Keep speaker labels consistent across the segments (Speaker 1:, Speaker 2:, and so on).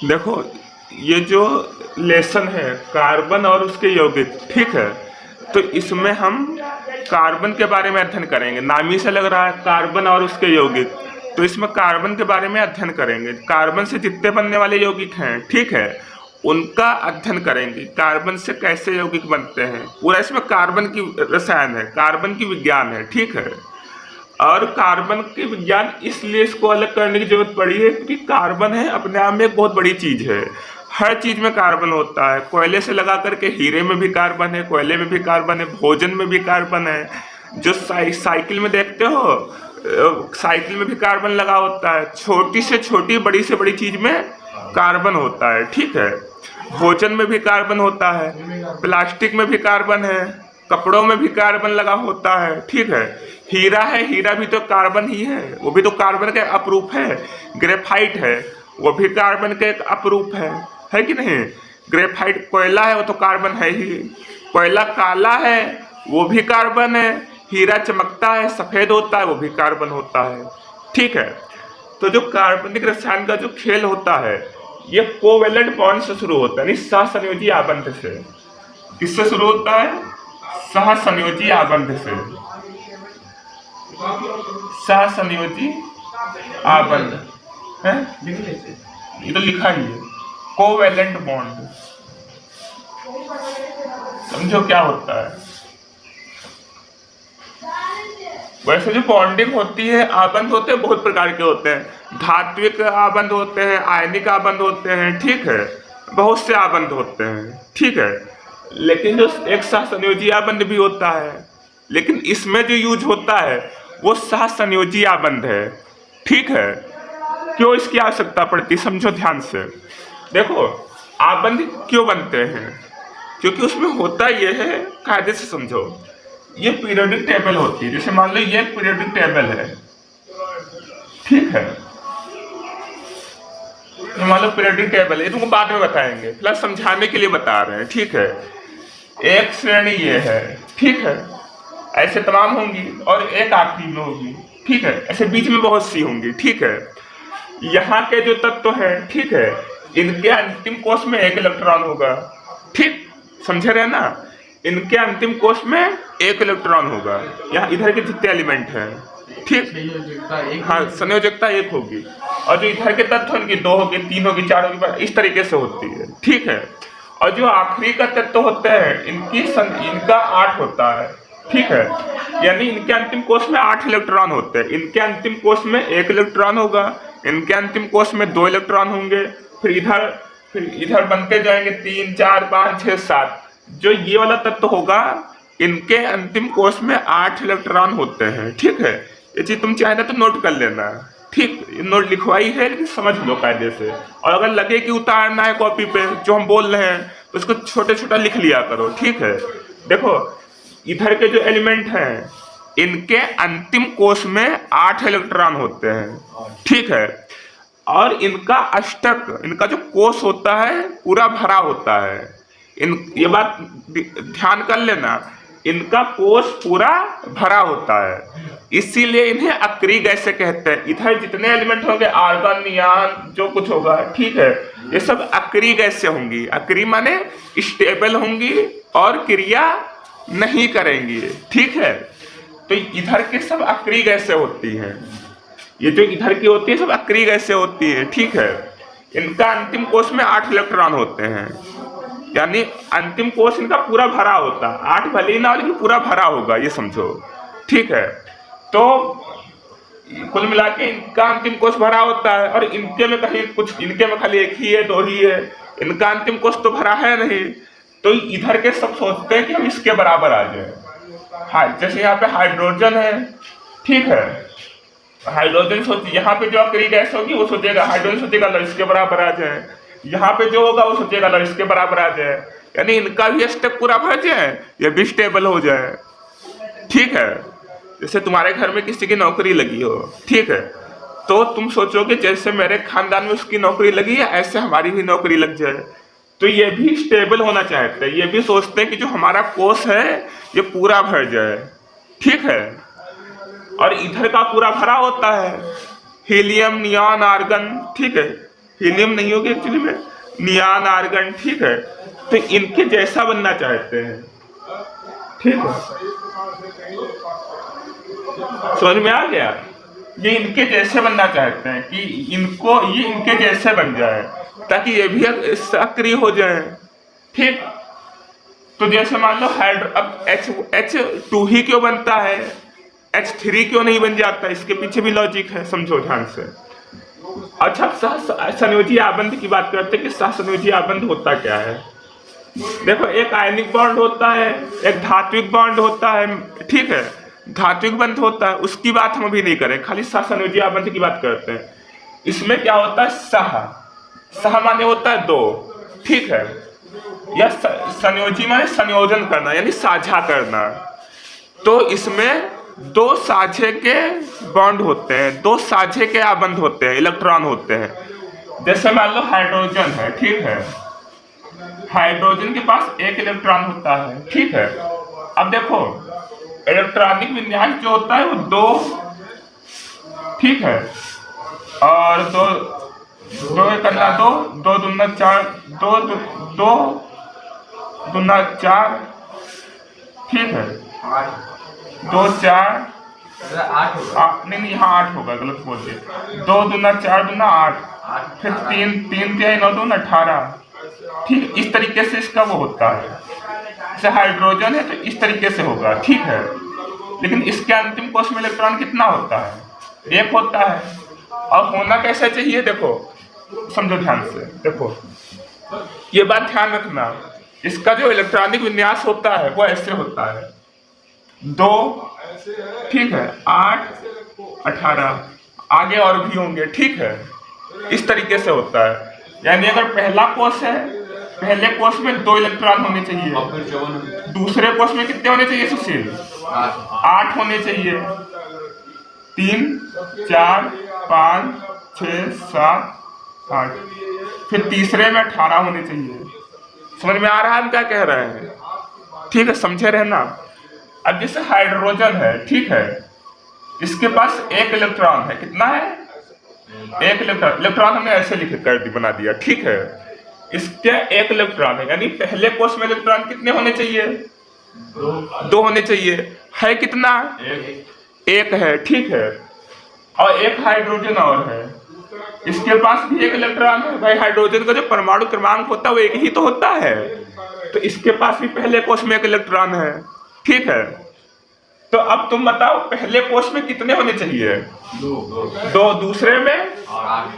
Speaker 1: देखो, ये जो लेसन है कार्बन और उसके यौगिक, ठीक है, तो इसमें हम कार्बन के बारे में अध्ययन करेंगे। नाम ही से लग रहा है कार्बन और उसके यौगिक, तो इसमें कार्बन के बारे में अध्ययन करेंगे। कार्बन से जितने बनने वाले यौगिक हैं, ठीक है, उनका अध्ययन करेंगे। कार्बन से कैसे यौगिक बनते हैं, पूरा इसमें कार्बन की रसायन है, कार्बन की विज्ञान है, ठीक है। और कार्बन की विज्ञान इसलिए इसको अलग करने की जरूरत पड़ी है क्योंकि कार्बन है अपने आप में एक बहुत बड़ी चीज है। हर चीज में कार्बन होता है। कोयले से लगा करके हीरे में भी कार्बन है, कोयले में भी कार्बन है, भोजन में भी कार्बन है। जो साइकिल में देखते हो, साइकिल में भी कार्बन लगा होता है। छोटी से छोटी, बड़ी से बड़ी चीज में कार्बन होता है, ठीक है। भोजन में भी कार्बन होता है, प्लास्टिक में भी कार्बन है, कपड़ों में भी कार्बन लगा होता है, ठीक है। हीरा है, हीरा भी तो कार्बन ही है, वो भी तो कार्बन का अपरूप है। ग्रेफाइट है, वो भी कार्बन का एक अपरूप है कि नहीं। ग्रेफाइट कोयला है, वो तो कार्बन है ही। कोयला काला है, वो भी कार्बन है। हीरा चमकता है, सफेद होता है, वो भी कार्बन होता है, ठीक है। तो जो कार्बनिक रसायन का जो खेल होता है, ये कोवेलेंट बॉन्ड से शुरू होता है, यानी सहसंयोजी आबंध से। किससे शुरू होता है? सहसंयोजी आबंध से। सहसंयोजी आबंध है, ये तो लिखा ही है, कोवेलेंट बॉन्ड। समझो क्या होता है। वैसे जो बॉन्डिंग होती है, आबंध होते हैं, बहुत प्रकार के होते हैं। धात्विक आबंध होते हैं, आयनिक आबंध होते हैं, ठीक है, बहुत से आबंध होते हैं, ठीक है। लेकिन जो एक सहसंयोजी आबंध भी होता है, लेकिन इसमें जो यूज होता है वो सहसंयोजी आबंध है, ठीक है। क्यों इसकी आवश्यकता पड़ती, समझो ध्यान से। देखो, आबंध क्यों बनते हैं? क्योंकि उसमें होता यह है, कायदे से समझो। ये पीरियोडिक टेबल होती है, जैसे मान लो ये पीरियोडिक टेबल है, ठीक है। मान लो पीरियोडिक टेबल है, तुमको बाद में बताएंगे, प्लस समझाने के लिए बता रहे हैं, ठीक है। एक श्रेणी ये है, ठीक है, ऐसे तमाम होंगी और एक आखिरी में होगी, ठीक है। ऐसे बीच में बहुत सी होंगी, ठीक है। यहाँ के जो तत्व है, ठीक है, इनके अंतिम कोश में एक इलेक्ट्रॉन होगा, ठीक, समझे रहे ना। इनके अंतिम कोश में एक इलेक्ट्रॉन होगा। यहाँ इधर के जितने एलिमेंट हैं, ठीक, हाँ, संयोजकता एक होगी। और जो इधर के तत्व इनकी 2 होगी, 3 होगी, 4 होगी, इस तरीके से होती है, ठीक है। और जो आखिरी का तत्व होते हैं, इनका 8 होता है, ठीक है। यानी इनके अंतिम कोश में 8 इलेक्ट्रॉन होते हैं। इनके अंतिम कोश में 1 इलेक्ट्रॉन होगा, इनके अंतिम कोश में 2 इलेक्ट्रॉन होंगे, फिर इधर बनते जाएंगे 3, 4, 5, 6, 7। जो ये वाला तत्व होगा, इनके अंतिम कोश में 8 इलेक्ट्रॉन होते हैं, ठीक है। ये चीज तुम चाहे तो नोट कर लेना, ठीक, नोट लिखवाई है, लेकिन समझ लो कायदे से। और अगर लगे कि उतारना है कॉपी पे जो हम बोल रहे हैं, तो उसको छोटे छोटा लिख लिया करो, ठीक है। देखो, इधर के जो एलिमेंट हैं, इनके अंतिम कोश में 8 इलेक्ट्रॉन होते हैं, ठीक है। और इनका अष्टक, इनका जो कोश होता है पूरा भरा होता है। ये बात ध्यान कर लेना, इनका कोश पूरा भरा होता है, इसीलिए इन्हें अक्रिय गैसें कहते हैं। इधर जितने एलिमेंट होंगे, आर्गन, नियान, जो कुछ होगा, ठीक है, ये सब अक्रिय गैसें होंगी। अक्रिय माने स्टेबल होंगी और क्रिया नहीं करेंगी, ठीक है। तो इधर के सब अक्रिय गैसें होती हैं। ये जो इधर की होती है सब अक्रिय गैसें होती है, ठीक है। इनका अंतिम कोश में 8 इलेक्ट्रॉन होते हैं, यानी अंतिम कोश इनका पूरा भरा होता है। 8 भले ही ना हो, लेकिन पूरा भरा होगा, ये समझो, ठीक है। तो कुल मिला के इनका अंतिम कोश भरा होता है, और इनके में कहीं कुछ, इनके में खाली 1 ही है, 2 ही है, इनका अंतिम कोश तो भरा है नहीं। तो इधर के सब सोचते हैं कि हम इसके बराबर आ जाए। हाँ, जैसे यहाँ पे हाइड्रोजन है, ठीक है, हाइड्रोजन सोचिए, यहाँ पे जो अक्रिय गैस होगी वो सोचेगा, हाइड्रोजन सोचेगा लो इसके बराबर आ जाए। यहाँ पे जो होगा वो सोचेगा लो इसके बराबर आ जाए, यानी इनका भी स्टेप पूरा भर जाए, ये भी स्टेबल हो जाए, ठीक है। जैसे तुम्हारे घर में किसी की नौकरी लगी हो, ठीक है, तो तुम सोचोगे जैसे मेरे खानदान में उसकी नौकरी लगी है, ऐसे हमारी भी नौकरी लग जाए। तो ये भी स्टेबल होना चाहते हैं, ये भी सोचते हैं कि जो हमारा कोश है ये पूरा भर जाए, ठीक है। और इधर का पूरा भरा होता है, हीलियम, नियॉन, आर्गन, ठीक है, हीलियम नहीं होगी एक्चुअली में, नियान, आर्गन, ठीक है। तो इनके जैसा बनना चाहते हैं, ठीक है, समझ में आ गया। ये इनके जैसे बनना चाहते हैं कि इनको ये इनके जैसे बन जाए ताकि ये भी सक्रिय हो जाए, ठीक। तो जैसे मान लो अब H2 ही क्यों बनता है, H3 क्यों नहीं बन जाता, इसके पीछे भी लॉजिक है, समझो ध्यान से। अच्छा, सहसंयोजी आबंध की बात करते हैं कि सहसंयोजी आबंध होता क्या है। देखो, एक आयनिक बॉन्ड होता है, एक धात्विक बॉन्ड होता है, ठीक है, धात्विक बंध होता है, उसकी बात हम अभी नहीं करें, खाली सहसंयोजी आबंध की बात करते हैं। इसमें क्या होता है, सह माने होता है दो, ठीक है, या संयोजी माने संयोजन करना यानी साझा करना। तो इसमें दो साझे के बॉन्ड होते हैं, दो साझे के आबंध होते हैं, इलेक्ट्रॉन होते हैं। जैसे मान लो हाइड्रोजन है, ठीक है, हाइड्रोजन के पास एक इलेक्ट्रॉन होता है, ठीक है। अब देखो, इलेक्ट्रॉनिक विन्यास जो होता है वो दो, ठीक है, और दो करना, दो दूना चार, दो दूना चार, ठीक है, 2 4 नहीं, यहाँ 8 होगा, गलत बोल दिया। 2 दूना 4 दूना 8, फिर 3 3 9 दूना 18, ठीक। इस तरीके से इसका वो होता है। जैसे हाइड्रोजन है तो इस तरीके से होगा, ठीक है। लेकिन इसके अंतिम कोश में इलेक्ट्रॉन कितना होता है, 1 होता है। और होना कैसे चाहिए, देखो समझो ध्यान से, देखो ये बात ध्यान रखना, इसका जो इलेक्ट्रॉनिक विन्यास होता है वो ऐसे होता है, 2, ठीक है, 8 18, आगे और भी होंगे, ठीक है, इस तरीके से होता है। यानी अगर पहला कोश है, पहले कोश में 2 इलेक्ट्रॉन होने चाहिए, दूसरे कोश में कितने होने चाहिए सुशील, 8 होने चाहिए, 3 4 5 6 7 8, फिर तीसरे में 18 होने चाहिए। समझ में आ रहा है हम क्या कह रहे हैं, ठीक है, समझे रहना। अब जैसे हाइड्रोजन है, ठीक है, इसके पास एक इलेक्ट्रॉन है, कितना है, एक इलेक्ट्रॉन हमने ऐसे लिख कर बना दिया, ठीक है। इसके एक इलेक्ट्रॉन है, यानी पहले कोश में इलेक्ट्रॉन कितने होने चाहिए, 2 होने चाहिए, है कितना, एक है, ठीक है। और एक हाइड्रोजन और है, इसके पास भी एक इलेक्ट्रॉन है। भाई हाइड्रोजन का जो परमाणु क्रमांक होता है वो एक ही तो होता है, तो इसके पास भी पहले कोश में एक इलेक्ट्रॉन है, ठीक है। तो अब तुम बताओ पहले कोश में कितने होने चाहिए, 2, दूसरे में,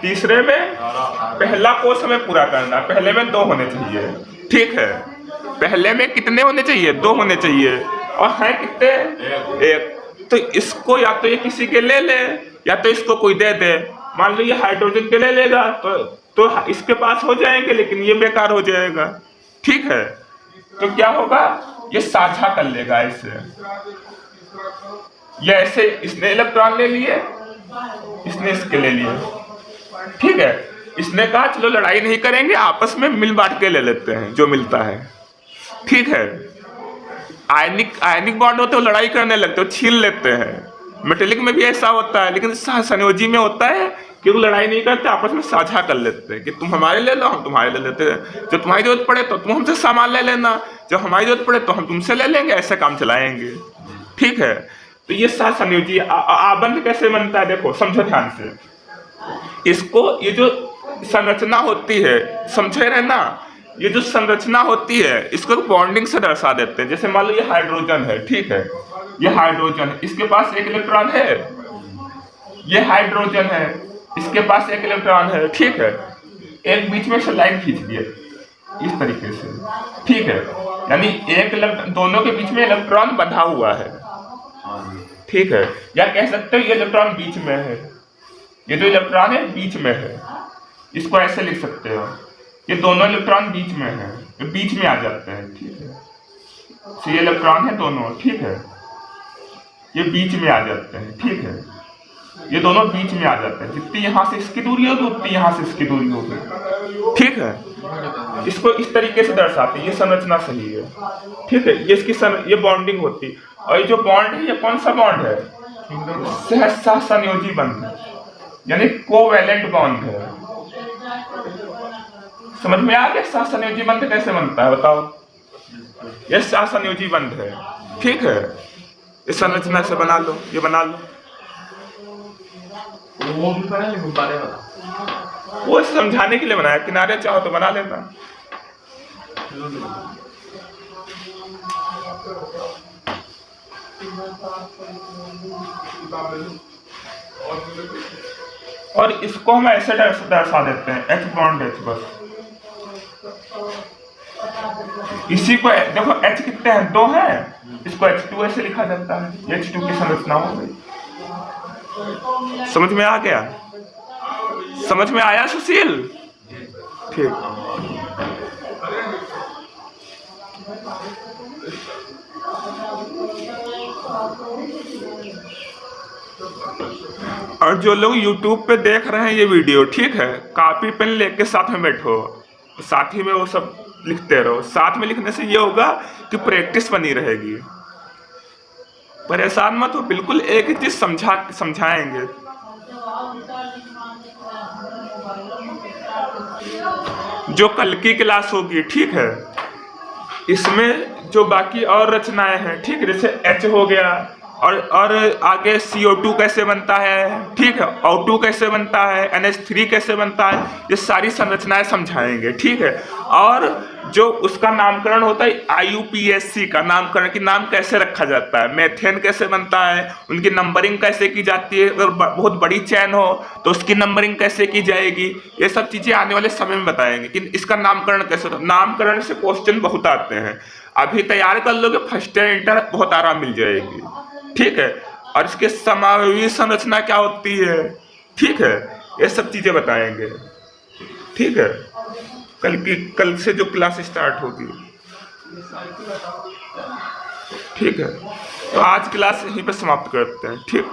Speaker 1: तीसरे में, पहला कोश हमें पूरा करना, पहले में 2 होने चाहिए, ठीक है। पहले में कितने होने चाहिए, 2 होने चाहिए, और है कितने, 1। तो इसको या तो ये किसी के ले ले या तो इसको कोई दे दे। मान लो ये हाइड्रोजन के ले लेगा तो इसके पास हो जाएंगे, लेकिन ये बेकार हो जाएगा, ठीक है। तो क्या होगा, ये साझा कर लेगा इसे, ये ऐसे, इसने इलेक्ट्रॉन ले लिए, इसने इसके ले लिए, ठीक है। इसने कहा चलो लड़ाई नहीं करेंगे, आपस में मिल बांट के ले लेते हैं जो मिलता है, ठीक है। आयनिक बॉन्ड होते हैं, लड़ाई करने लगते हैं, छीन लेते हैं। मेटेलिक में भी ऐसा होता है, लेकिन संयोजी में होता है कि वो लड़ाई नहीं करते, आपस में साझा कर लेते हैं कि तुम हमारे ले लो, हम तुम्हारे ले लेते हैं, जब तुम्हारी जरूरत पड़े तो तुम हमसे सामान ले लेना, जब हमारी जरूरत पड़े तो हम तुमसे ले लेंगे, ऐसे काम चलाएंगे, ठीक है। तो ये सहसंयोजी आबंध कैसे बनता है, देखो समझो ध्यान से। इसको ये जो संरचना होती है, समझे रहना, ये जो संरचना होती है इसको बॉन्डिंग से दर्शा देते हैं। जैसे मान लो ये हाइड्रोजन है, ठीक है, ये हाइड्रोजन है, इसके पास एक इलेक्ट्रॉन है, ये हाइड्रोजन है, इसके पास एक इलेक्ट्रॉन है, ठीक है। एक बीच में से लाइन खींच दिए इस तरीके से, ठीक है, यानी एक दोनों के बीच में इलेक्ट्रॉन बंधा हुआ है, ठीक है। या कह सकते हो ये इलेक्ट्रॉन बीच में है, ये जो इलेक्ट्रॉन है बीच में है, इसको ऐसे लिख सकते हो, ये दोनों इलेक्ट्रॉन बीच में है, ये बीच में आ जाते हैं, ठीक है। तो ये इलेक्ट्रॉन है दोनों, ठीक है, ये बीच में आ जाते हैं, ठीक है, ये दोनों बीच में आ जाते हैं। जितनी यहाँ से इसकी दूरी होगी उतनी यहाँ से इसकी दूरी होगी, ठीक है। इसको इस तरीके से दर्शाते हैं, ये संरचना सही है, ठीक है। ये इसकी ये बॉन्डिंग होती है। और ये जो बॉन्ड है ये कौन सा बॉन्ड है, सहसंयोजी बंध, यानी कोवैलेंट बॉन्ड है, समझ में आ गया सहसंयोजी बंध कैसे बनता है बताओ। ये सहसंयोजी बंध है, ठीक है। इस संरचना से बना लो, ये बना लो।
Speaker 2: वो भी पढ़ा है गुब्बारे वाला,
Speaker 1: वो समझाने के लिए बनाया, किनारे चाहो तो बना लेना। और इसको हम ऐसे दर्शा देते हैं H बॉन्ड H बस। इसी को देखो H कितने हैं, 2 हैं, इसको H2 ऐसे लिखा जाता है। H2 की संरचना हो गई। समझ में आ गया? समझ में आया सुशील? ठीक। और जो लोग YouTube पे देख रहे हैं ये वीडियो, ठीक है, कॉपी पेन लेके साथ में बैठो, साथ ही में वो सब लिखते रहो। साथ में लिखने से ये होगा कि प्रैक्टिस बनी रहेगी। परेशान मत हो, बिल्कुल एक ही चीज समझाएंगे। जो कल की क्लास होगी, ठीक है, इसमें जो बाकी और रचनाएं हैं, ठीक है, जैसे H हो गया और आगे CO2 कैसे बनता है, ठीक है, O2 कैसे बनता है, NH3 कैसे बनता है, ये सारी संरचनाएं समझाएंगे, ठीक है। और जो उसका नामकरण होता है IUPAC का नामकरण, कि नाम कैसे रखा जाता है, मेथेन कैसे बनता है, उनकी नंबरिंग कैसे की जाती है, अगर बहुत बड़ी चैन हो तो उसकी नंबरिंग कैसे की जाएगी, ये सब चीजें आने वाले समय में बताएंगे कि इसका नामकरण कैसे होता है। नामकरण से क्वेश्चन बहुत आते हैं, अभी तैयार कर लोगे, फर्स्ट ईयर इंटर बहुत आराम मिल जाएगी, ठीक है। और इसके समावेशी संरचना क्या होती है, ठीक है, ये सब चीजें बताएंगे, ठीक है। कल से जो क्लास स्टार्ट होगी, ठीक है। तो आज क्लास यहीं पे समाप्त करते हैं, ठीक।